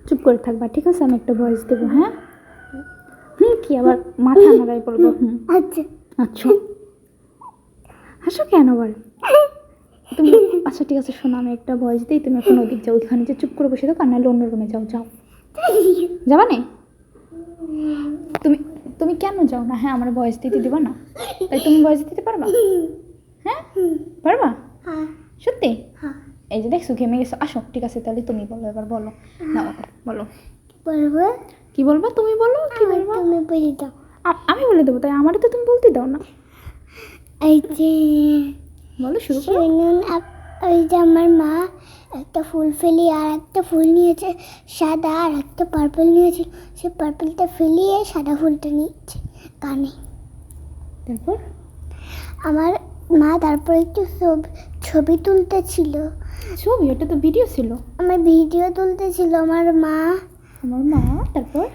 চুপ করে থাকবা, ঠিক আছে? আমি একটা ভয়েস দেবো, হ্যাঁ? কি আবার মাথা নাড়াই বলবো? আচ্ছা আচ্ছা, হাসো কেন আবার তুমি? আচ্ছা ঠিক আছে, শোনো, আমি একটা ভয়েস দিই, তুমি এখন ওদিক যাও, ওইখানে যে চুপ করে বসে থাকো, আর নাহলে অন্য রুমে যাও। যাও, যাবা না? তুমি তুমি কেন যাও না? হ্যাঁ, আমার ভয়েস দিতে দিবা না? তাই তুমি ভয়েস দিতে পারবা? হ্যাঁ, পারবা? সত্যি? এই যে দেখছো ঘেমে গেছো, আসো। ঠিক আছে, তাহলে তুমি বলো, এবার বলো না, বলো। বলবো? কি বলবা? তুমি বলো, কি বলবা? তুমি বলে দাও। আমি বলে দেবো, তাই আমারও তো তুমি বলতে দাও না। এই যে বলো, শুরু করো। শুনুন, ওই যে আমার মা একটা ফুল ফেলি আর একটা ফুল নিয়েছে সাদা, আর একটা পার্পল নিয়েছে, সে পার্পলটা ফেলিয়ে সাদা ফুলটা নিয়েছে কানে। তারপর আমার মা তারপর একটু ছবি তুলতেছিল। ছবি? ওটা তো ভিডিও ছিল। আমার ভিডিও তুলতেছিল আমার মা। তারপর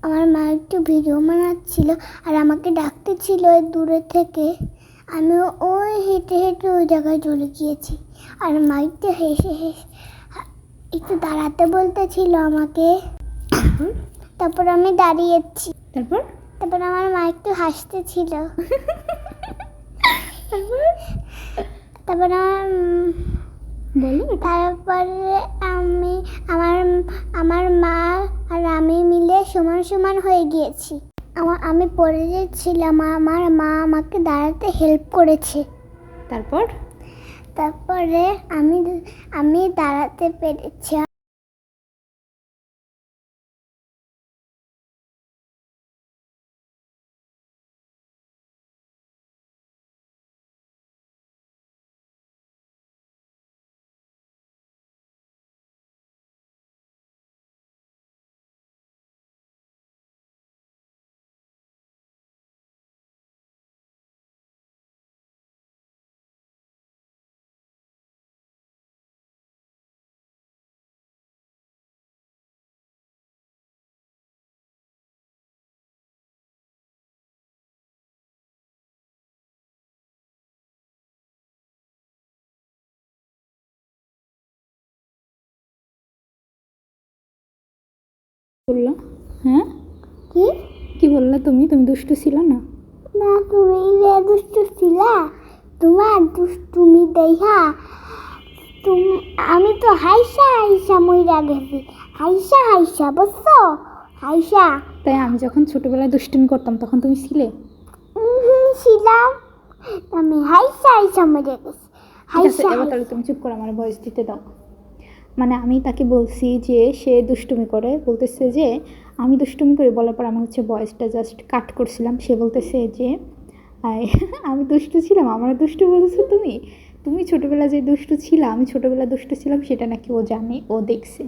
আমার মা একটু ভিডিও বানাচ্ছিল আর আমাকে ডাকতেছিল দূরে থেকে। আমি ওই হেঁটে হেঁটে ওই জায়গায় চলে গিয়েছি। আর মা একটু হেসে হেসে একটু দাঁড়াতে বলতেছিল আমাকে। তারপর আমি দাঁড়িয়েছি। তারপর আমার মা একটু হাসতেছিল। তারপরে বলো। তারপরে আমার মা আর আমি মিলে সমান সমান হয়ে গিয়েছি। আমি পড়ে যাচ্ছিলাম, আমার মা আমাকে দাঁড়াতে হেল্প করেছে। তারপরে আমি দাঁড়াতে পেরেছি। বললো হ্যাঁ? কি বললা তুমি? তুমি দুষ্টু ছিল না? না, তুমি দুষ্টু ছিলা। তোমার দুষ্টুমি দেখা আমি তো হাইসা মইরা গেছি। হাইসা বুঝছো? হাইসা। তাই আমি যখন ছোটবেলায় দুষ্টুমি করতাম তখন তুমি ছিলে? ছিলাম। আমি হাইসা মরে গেছি। এবার তাহলে তুমি চুপ করো, আমার ভয়েস দিতে দাও। মানে আমি তাকে বলছি যে সে দুষ্টুমি করে, বলতেছে যে আমি দুষ্টুমি করি, বলার পর আমি হচ্ছে ভয়েসটা জাস্ট কাট করছিলাম। সে বলতেছে যে আমি দুষ্টু ছিলাম, আমার দুষ্টু বলছো তুমি? তুমি ছোটোবেলা যে দুষ্টু ছিলা, আমি ছোটোবেলা দুষ্টু ছিলাম সেটা নাকি ও জানে, ও দেখছে।